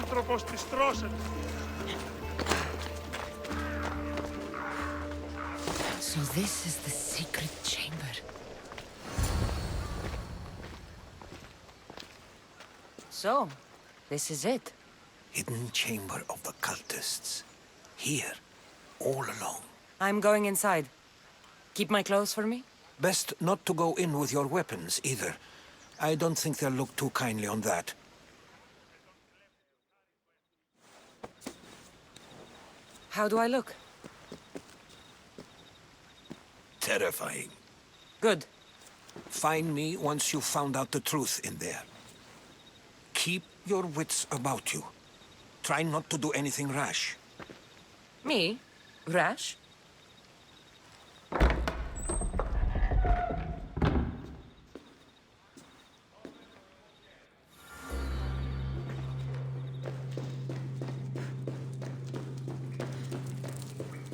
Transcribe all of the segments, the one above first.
άνθρωπος της τρώσεται. So this is the secret chamber. So, this is it. Hidden chamber of the cultists. Here, all along. I'm going inside. Keep my clothes for me? Best not to go in with your weapons, either. I don't think they'll look too kindly on that. How do I look? Terrifying. Good. Find me once you've found out the truth in there. Keep your wits about you. Try not to do anything rash. Me? Rash?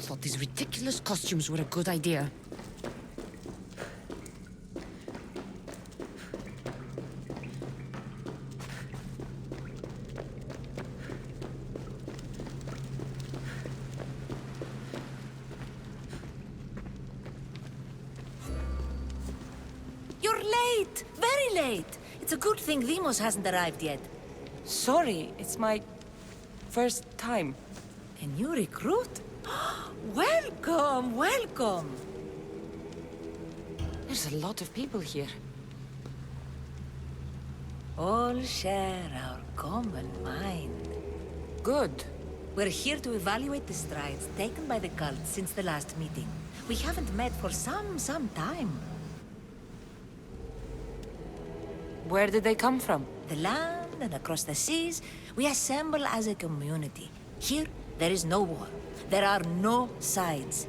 Thought these ridiculous costumes were a good idea. You're late! Very late! It's a good thing Deimos hasn't arrived yet. Sorry, it's my first time. A new recruit? Welcome, welcome! There's a lot of people here. All share our common mind. Good. We're here to evaluate the strides taken by the cult since the last meeting. We haven't met for some time. Where did they come from? The land and across the seas, we assemble as a community. Here, there is no war. There are no sides.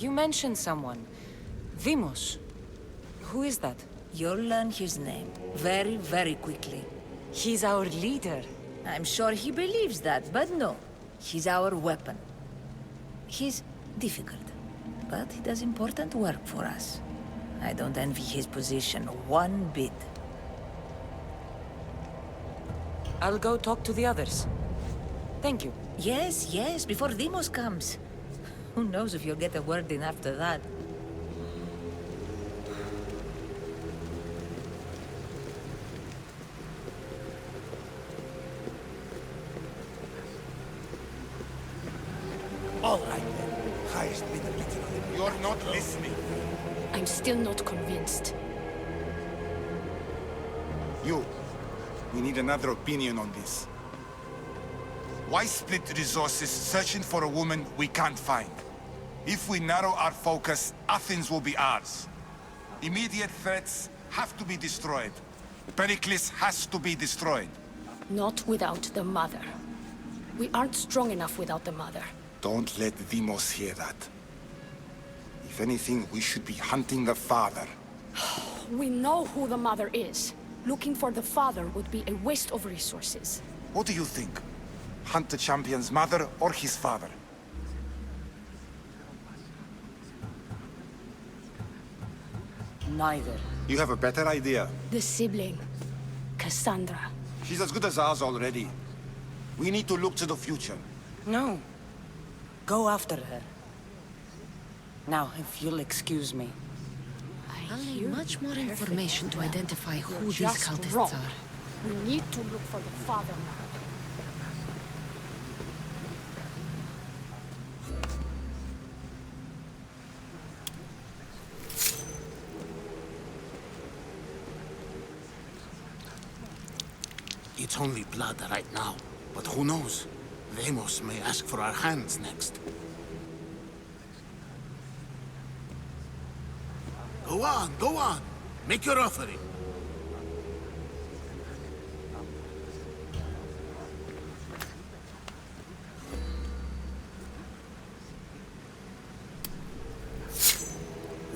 You mentioned someone. Deimos. Who is that? You'll learn his name very, very quickly. He's our leader. I'm sure he believes that, but no. He's our weapon. He's difficult, but he does important work for us. I don't envy his position one bit. I'll go talk to the others. Thank you. Yes, before Deimos comes. Who knows if you'll get a word in after that. All right, then. Highest bidder gets it. You're not listening. I'm still not convinced. We need another opinion on this. Why split resources searching for a woman we can't find? If we narrow our focus, Athens will be ours. Immediate threats have to be destroyed. Pericles has to be destroyed. Not without the mother. We aren't strong enough without the mother. Don't let Deimos hear that. If anything, we should be hunting the father. We know who the mother is. Looking for the father would be a waste of resources. What do you think? Hunt the champion's mother or his father? Neither. You have a better idea. The sibling, Kassandra. She's as good as ours already. We need to look to the future. No. Go after her. Now, if you'll excuse me. I'll need much more information to identify who these Just cultists wrong. are. We need to look for the father now. It's only blood right now, but who knows? Deimos may ask for our hands next. Go on! Make your offering!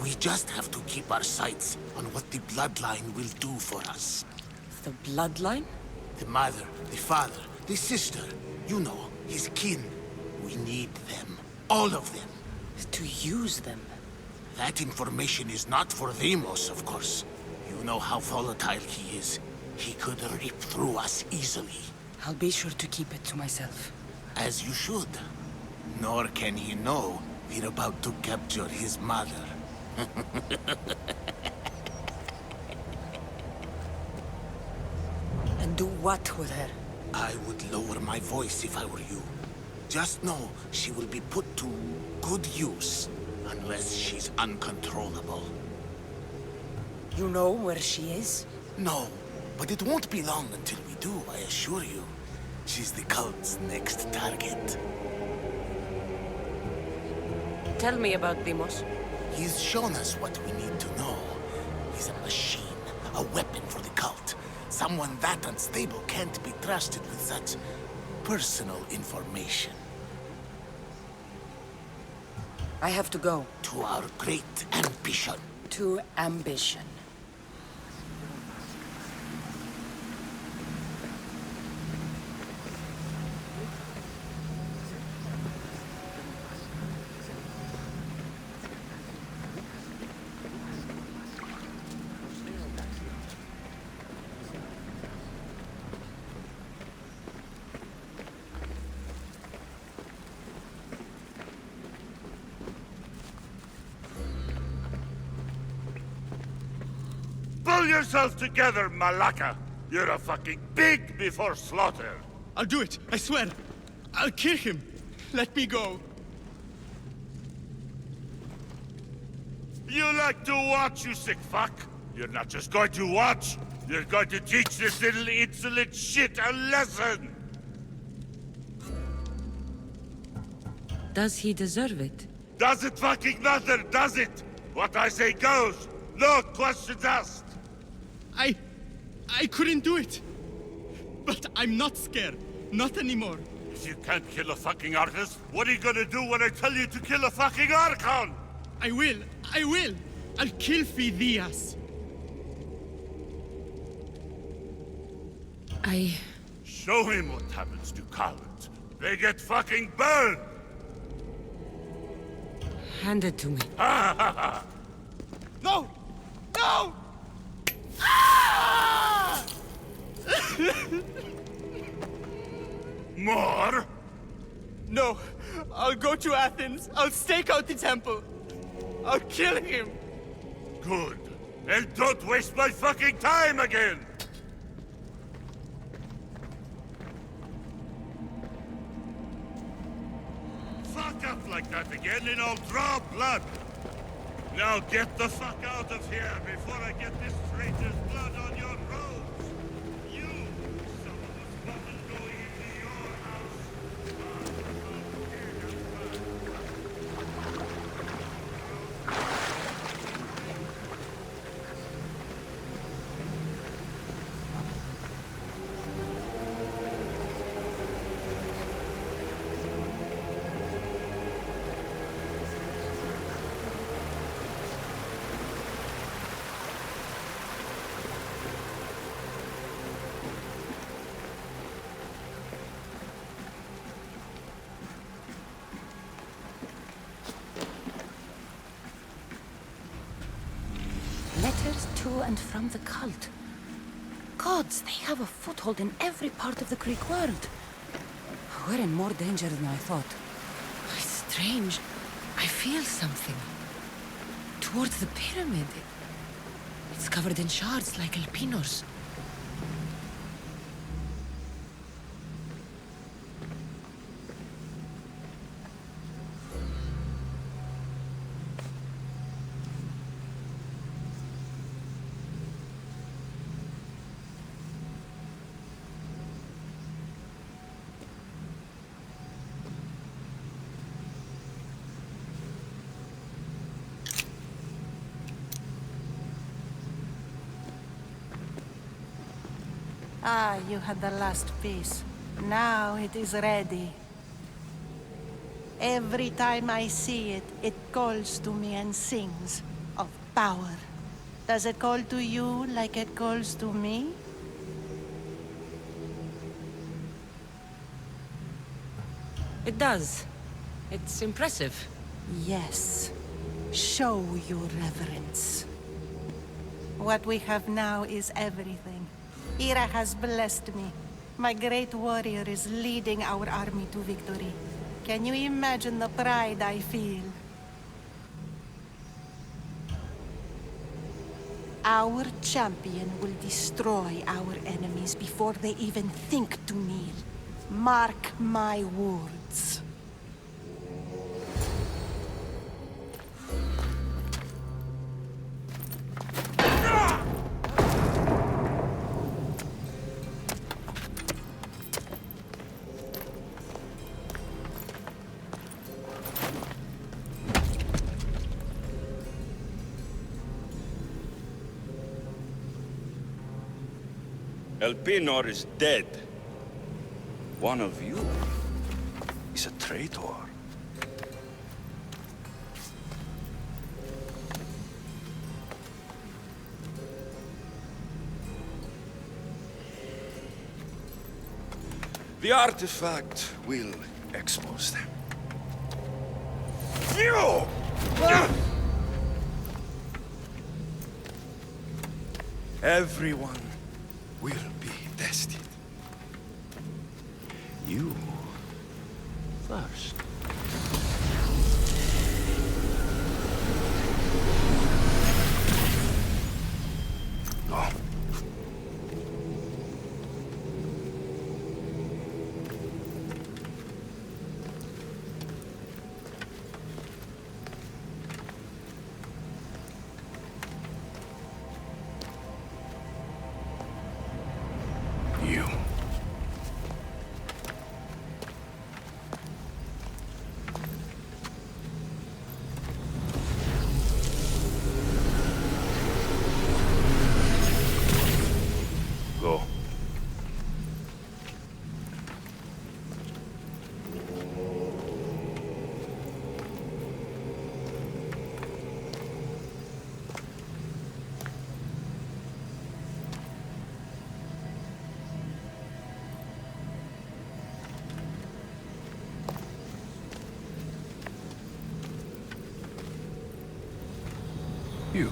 We just have to keep our sights on what the bloodline will do for us. The bloodline? The mother, the father, the sister, you know, his kin. We need them. All of them. To use them. That information is not for Deimos, of course. You know how volatile he is. He could rip through us easily. I'll be sure to keep it to myself. As you should. Nor can he know we're about to capture his mother. And do what with her? I would lower my voice if I were you. Just know she will be put to good use, unless she's uncontrollable. You know where she is? No, but it won't be long until we do, I assure you. She's the cult's next target. Tell me about Deimos. He's shown us what we need to know. He's a machine, a weapon for the cult. Someone that unstable can't be trusted with such personal information. I have to go. To our great ambition. To ambition. Pull yourself together, Malaka! You're a fucking pig before slaughter! I'll do it, I swear. I'll kill him. Let me go. You like to watch, you sick fuck! You're not just going to watch, you're going to teach this little insolent shit a lesson! Does he deserve it? Does it fucking matter, does it? What I say goes! No questions asked! I couldn't do it. But I'm not scared. Not anymore. If you can't kill a fucking artist, what are you gonna do when I tell you to kill a fucking Archon? I will. I'll kill Phidias. Show him what happens to cowards. They get fucking burned! Hand it to me. Ha ha ha! No! No! Ah! More? No. I'll go to Athens. I'll stake out the temple. I'll kill him. Good. And don't waste my fucking time again! Fuck up like that again and I'll draw blood! Now get the fuck out of here before I get this traitor's blood on your robes! You, some of us mustn't go into your house! Letters to and from the cult. Gods, they have a foothold in every part of the Greek world. We're in more danger than I thought. It's strange. I feel something. Towards the pyramid. It's covered in shards like Alpinos. Ah, you had the last piece. Now it is ready. Every time I see it, it calls to me and sings of power. Does it call to you like it calls to me? It does. It's impressive. Yes. Show your reverence. What we have now is everything. Ira has blessed me. My great warrior is leading our army to victory. Can you imagine the pride I feel? Our champion will destroy our enemies before they even think to kneel. Mark my words. Elpinor is dead. One of you is a traitor. The artifact will expose them. You! Everyone will be tested. You first. No. You. Go. You.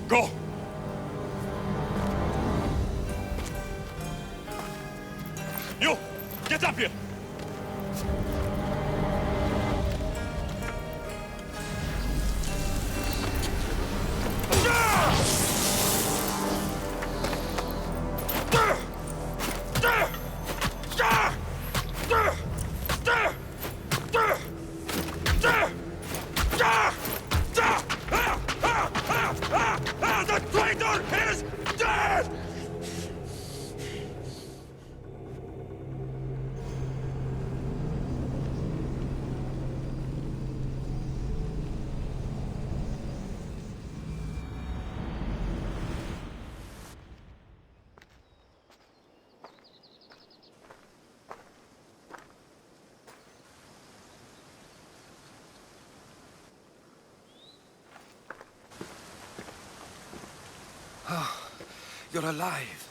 Go! You! Get up here! The traitor is dead! You're alive.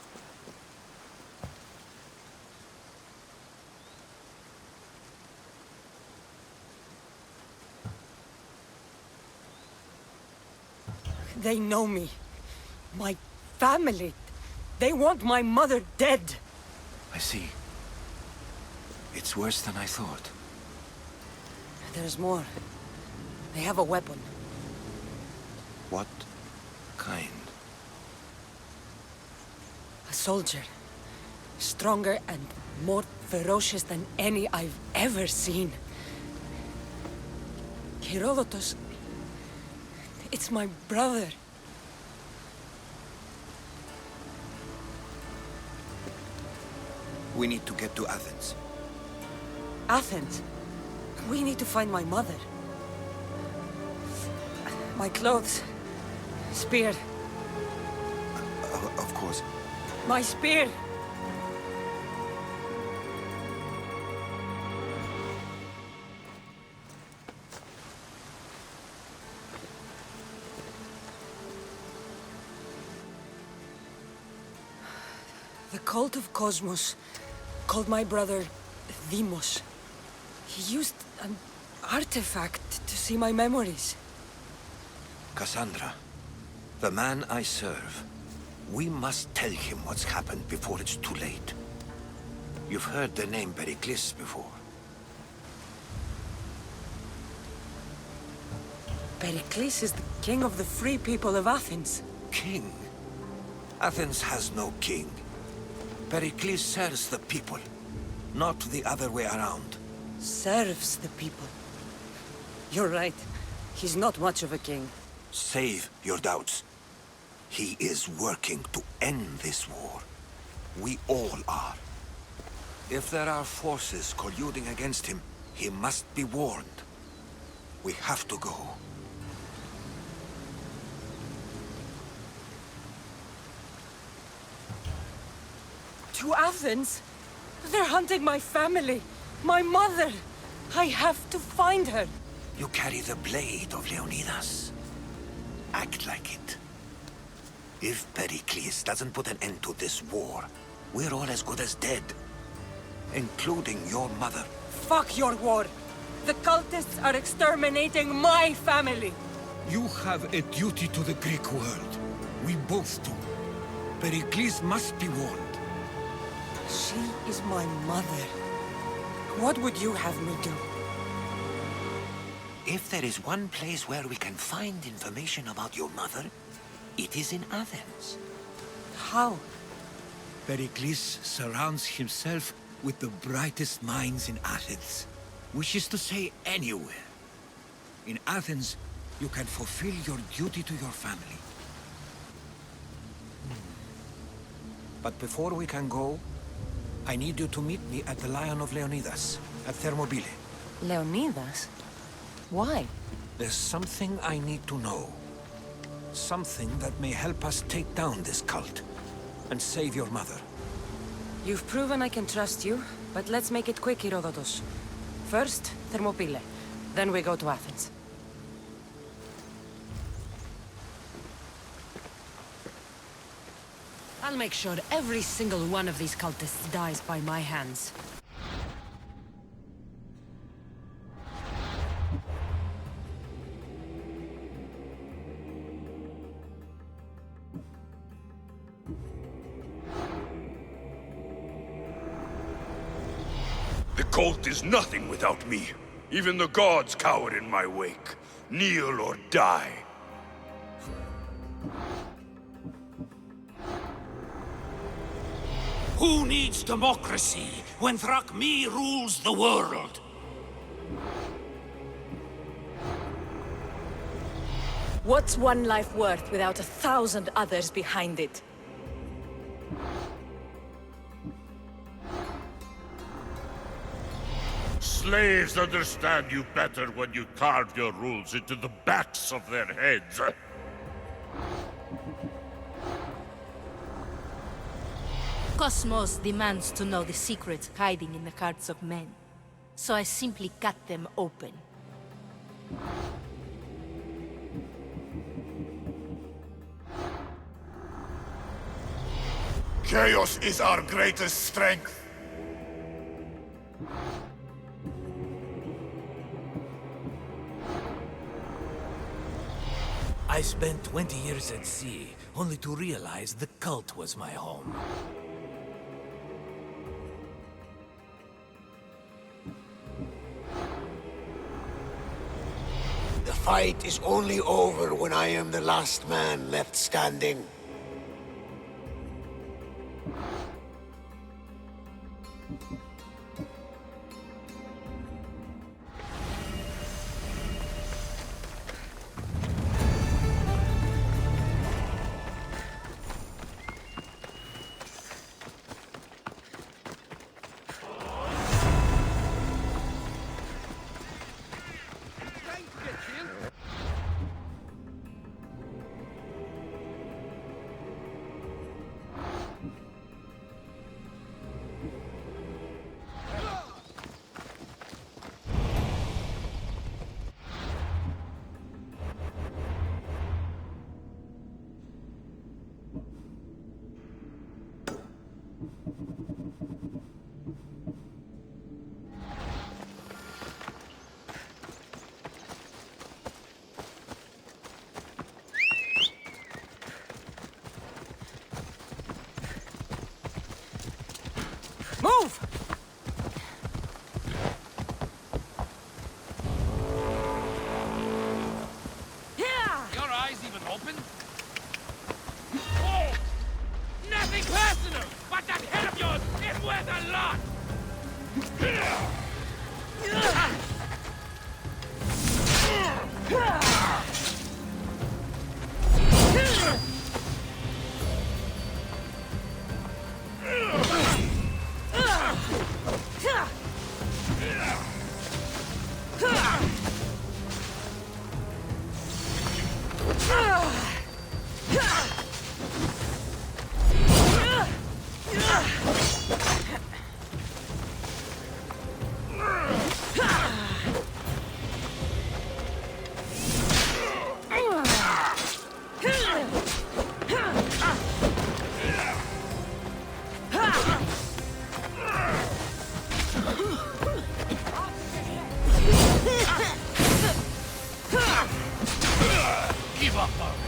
They know me. My family. They want my mother dead. I see. It's worse than I thought. There's more. They have a weapon. What kind? A soldier. Stronger and more ferocious than any I've ever seen. Herodotus... It's my brother. We need to get to Athens. Athens? We need to find my mother. My clothes. Spear. Of course. My spear! The Cult of Kosmos called my brother Deimos. He used an artifact to see my memories. Kassandra, the man I serve. We must tell him what's happened before it's too late. You've heard the name Pericles before. Pericles is the king of the free people of Athens. King? Athens has no king. Pericles serves the people, not the other way around. Serves the people. You're right. He's not much of a king. Save your doubts. He is working to end this war. We all are. If there are forces colluding against him, he must be warned. We have to go. To Athens? They're hunting my family, my mother. I have to find her. You carry the blade of Leonidas. Act like it. If Pericles doesn't put an end to this war, we're all as good as dead. Including your mother. Fuck your war. The cultists are exterminating my family. You have a duty to the Greek world. We both do. Pericles must be warned. She is my mother. What would you have me do? If there is one place where we can find information about your mother, it is in Athens. How? Pericles surrounds himself with the brightest minds in Athens. Which is to say, anywhere. In Athens, you can fulfill your duty to your family. But before we can go, I need you to meet me at the Lion of Leonidas, at Thermopylae. Leonidas? Why? There's something I need to know. Something that may help us take down this cult and save your mother. You've proven I can trust you, but let's make it quick, Herodotus. First, Thermopylae. Then we go to Athens. I'll make sure every single one of these cultists dies by my hands. The cult is nothing without me. Even the gods cower in my wake. Kneel or die. Who needs democracy when Thrakmi rules the world? What's one life worth without 1,000 others behind it? Slaves understand you better when you carve your rules into the backs of their heads. Kosmos demands to know the secrets hiding in the hearts of men. So I simply cut them open. Chaos is our greatest strength. I spent 20 years at sea, only to realize the cult was my home. The fight is only over when I am the last man left standing. Move! Your eyes even open? Oh! Nothing personal, but that head of yours is worth a lot! Give up already.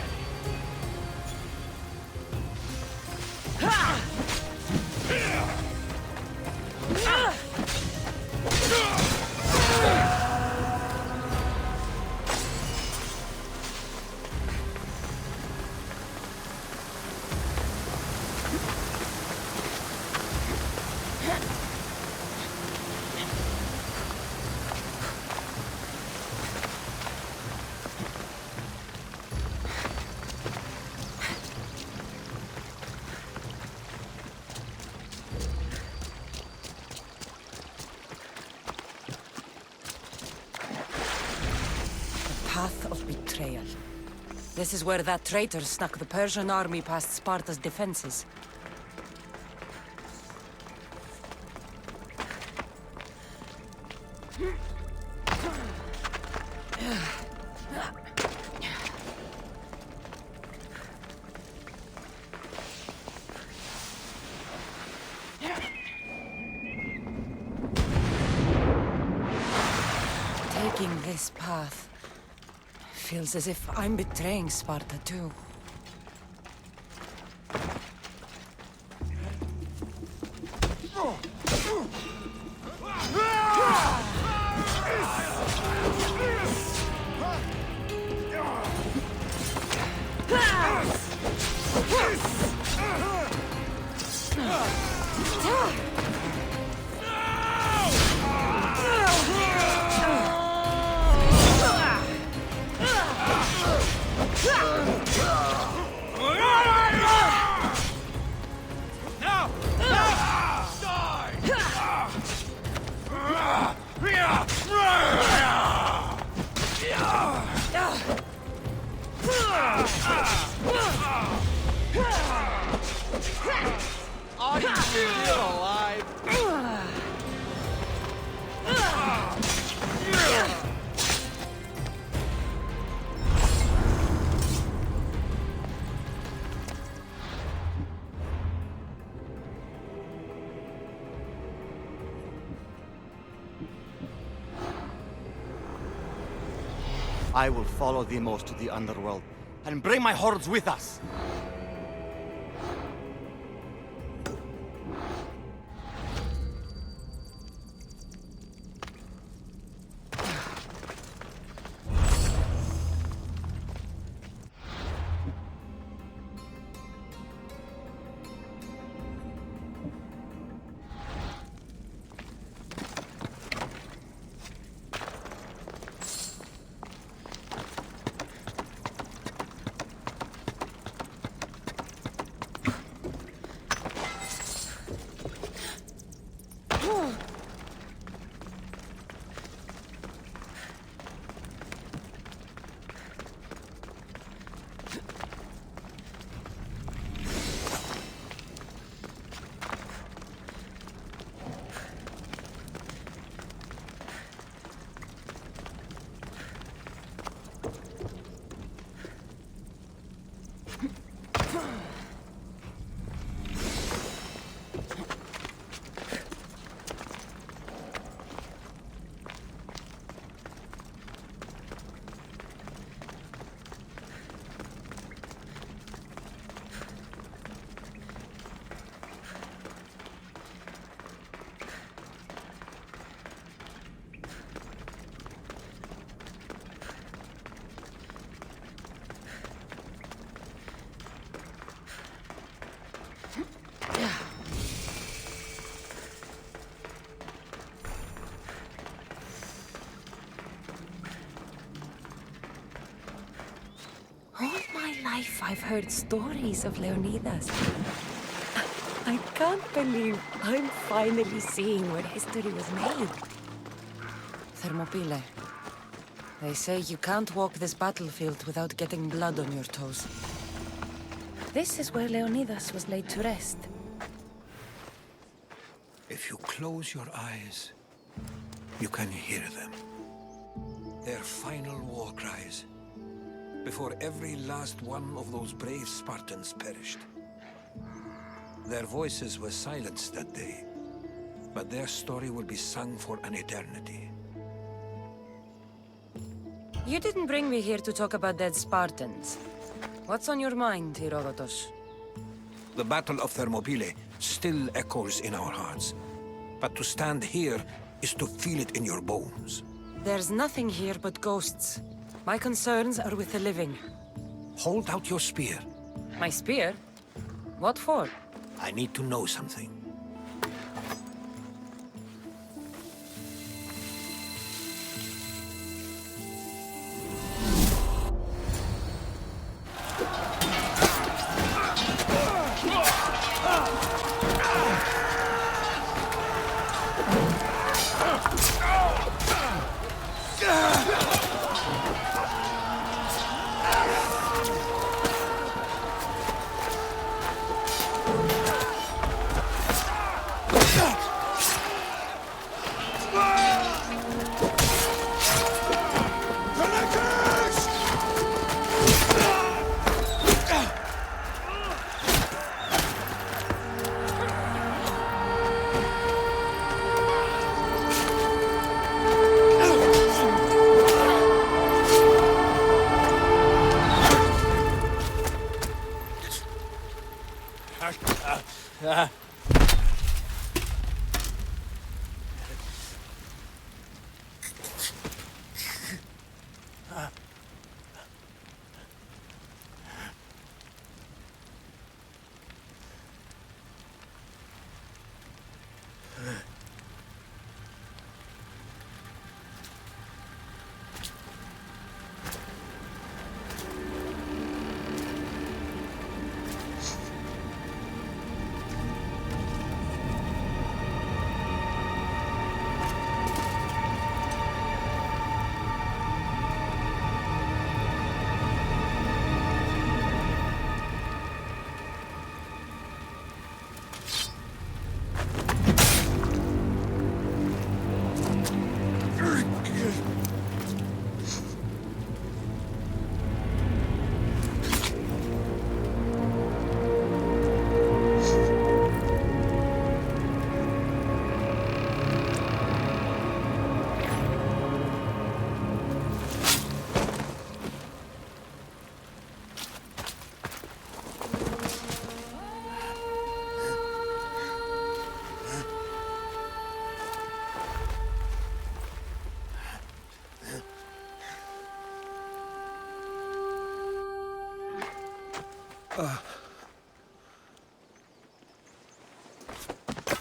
Path of betrayal. This is where that traitor snuck the Persian army past Sparta's defenses. Taking this path feels as if I'm betraying Sparta too. Are you still alive? I will follow Demos to the underworld and bring my hordes with us. life I've heard stories of Leonidas. I can't believe I'm finally seeing where history was made. Thermopylae. They say you can't walk this battlefield without getting blood on your toes. This is where Leonidas was laid to rest. If you close your eyes, you can hear them. Their final war cries, before every last one of those brave Spartans perished. Their voices were silenced that day, but their story will be sung for an eternity. You didn't bring me here to talk about dead Spartans. What's on your mind, Herodotus? The Battle of Thermopylae still echoes in our hearts. But to stand here is to feel it in your bones. There's nothing here but ghosts. My concerns are with the living. Hold out your spear. My spear? What for? I need to know something.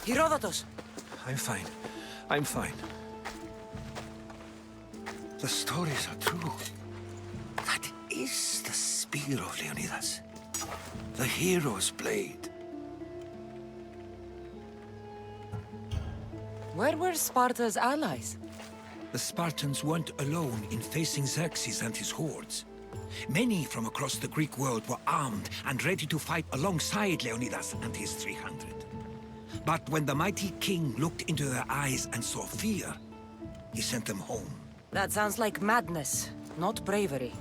Herodotus! I'm fine. I'm fine. The stories are true. That is the spear of Leonidas. The hero's blade. Where were Sparta's allies? The Spartans weren't alone in facing Xerxes and his hordes. Many from across the Greek world were armed and ready to fight alongside Leonidas and his 300. But when the mighty king looked into their eyes and saw fear, he sent them home. That sounds like madness, not bravery.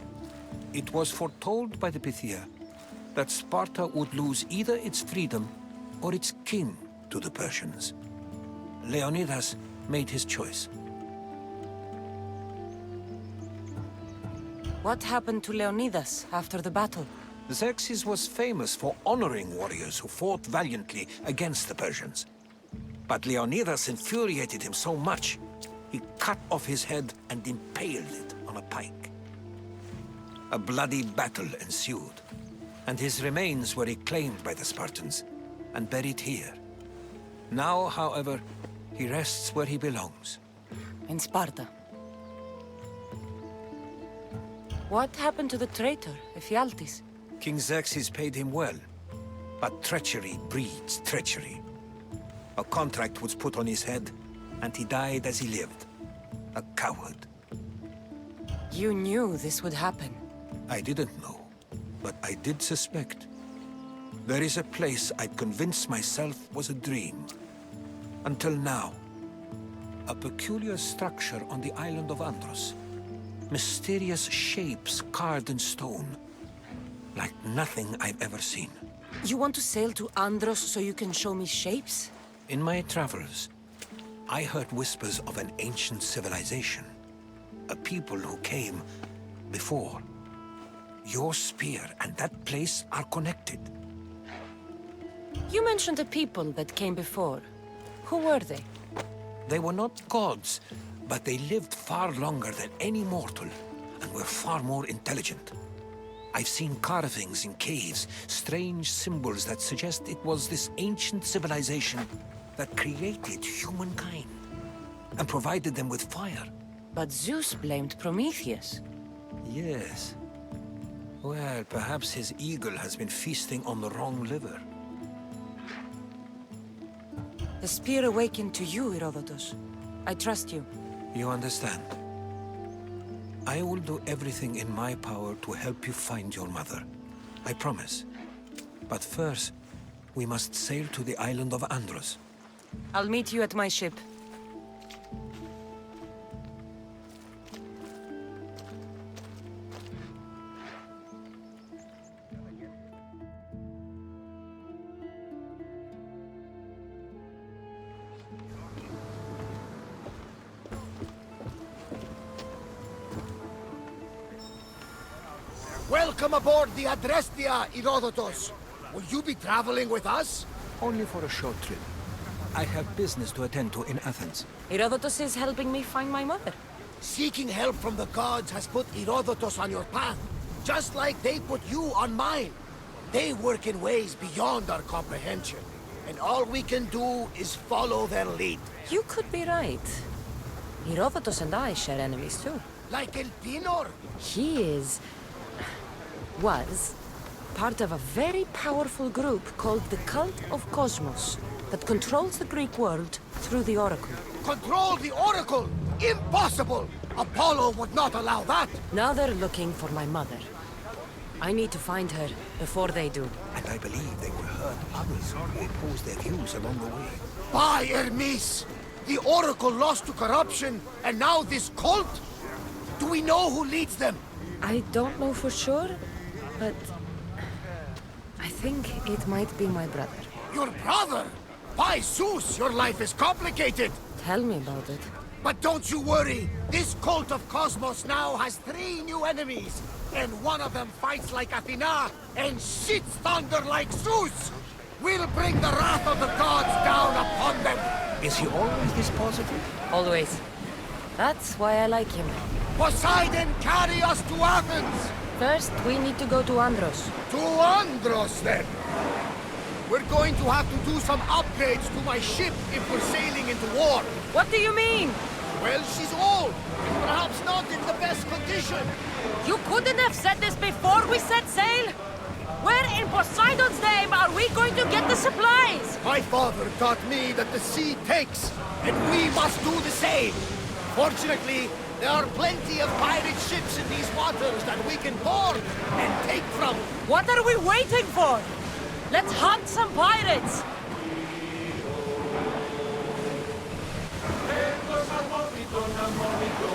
It was foretold by the Pythia that Sparta would lose either its freedom or its king to the Persians. Leonidas made his choice. What happened to Leonidas after the battle? Xerxes was famous for honoring warriors who fought valiantly against the Persians. But Leonidas infuriated him so much, he cut off his head and impaled it on a pike. A bloody battle ensued, and his remains were reclaimed by the Spartans and buried here. Now, however, he rests where he belongs. In Sparta. What happened to the traitor, Ephialtes? King Xerxes paid him well, but treachery breeds treachery. A contract was put on his head, and he died as he lived. A coward. You knew this would happen. I didn't know, but I did suspect. There is a place I'd convinced myself was a dream. Until now. A peculiar structure on the island of Andros. Mysterious shapes carved in stone. Like nothing I've ever seen. You want to sail to Andros so you can show me shapes? In my travels, I heard whispers of an ancient civilization. A people who came before. Your spear and that place are connected. You mentioned a people that came before. Who were they? They were not gods, but they lived far longer than any mortal, and were far more intelligent. I've seen carvings in caves, strange symbols that suggest it was this ancient civilization that created humankind, and provided them with fire. But Zeus blamed Prometheus. Yes. Well, perhaps his eagle has been feasting on the wrong liver. The spear awakened to you, Herodotus. I trust you. You understand? I will do everything in my power to help you find your mother. I promise. But first, we must sail to the island of Andros. I'll meet you at my ship. Welcome aboard the Adrestia, Herodotus. Will you be traveling with us? Only for a short trip. I have business to attend to in Athens. Herodotus is helping me find my mother. Seeking help from the gods has put Herodotus on your path, just like they put you on mine. They work in ways beyond our comprehension, and all we can do is follow their lead. You could be right. Herodotus and I share enemies too. Like El Pinor? He was part of a very powerful group called the Cult of Kosmos that controls the Greek world through the Oracle. Control the Oracle? Impossible! Apollo would not allow that! Now they're looking for my mother. I need to find her before they do. And I believe they will hurt others who oppose their views along the way. By Hermes! The Oracle lost to corruption, and now this cult? Do we know who leads them? I don't know for sure, but I think it might be my brother. Your brother? By Zeus, your life is complicated! Tell me about it. But don't you worry! This Cult of Kosmos now has 3 new enemies! And one of them fights like Athena and shits thunder like Zeus! We'll bring the wrath of the gods down upon them! Is he always this positive? Always. That's why I like him. Poseidon, carry us to Athens! First, we need to go to Andros. To Andros, then! We're going to have to do some upgrades to my ship if we're sailing into war. What do you mean? Well, she's old, and perhaps not in the best condition. You couldn't have said this before we set sail? Where in Poseidon's name are we going to get the supplies? My father taught me that the sea takes, and we must do the same. Fortunately, there are plenty of pirate ships in these waters that we can board and take from. What are we waiting for? Let's hunt some pirates! Harmonico,